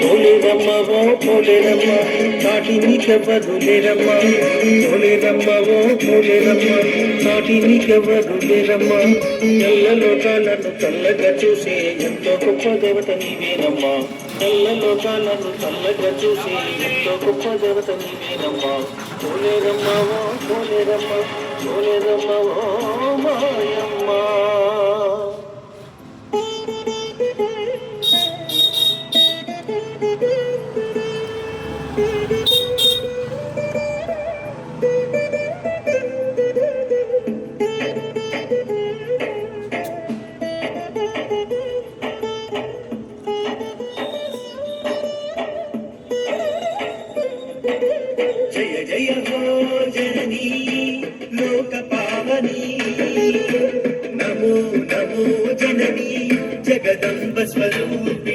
పోలేరమ్మవో పోలేరమ్మ నాటి నీకెవ్వరు లేరమ్మ పోలేరమ్మవో పోలేరమ్మ నాటి నీకెవ్వరు లేరమ్మ తెల్ల లోకాలను చల్లగా చూసే ఎంతో గొప్ప దేవత నీవేనమ్మ తెల్ల లోకాలను చల్లగా చూసే ఎంతో గొప్ప దేవత నీవేనమ్మ పోలేరమ్మవో పోలేరమ్మ పోలేరమ్మవో మాయమ్మ. జయ జయ హో జననీ లోక పావని నమో నమో జననీ జగదంబ స్వరూపిణి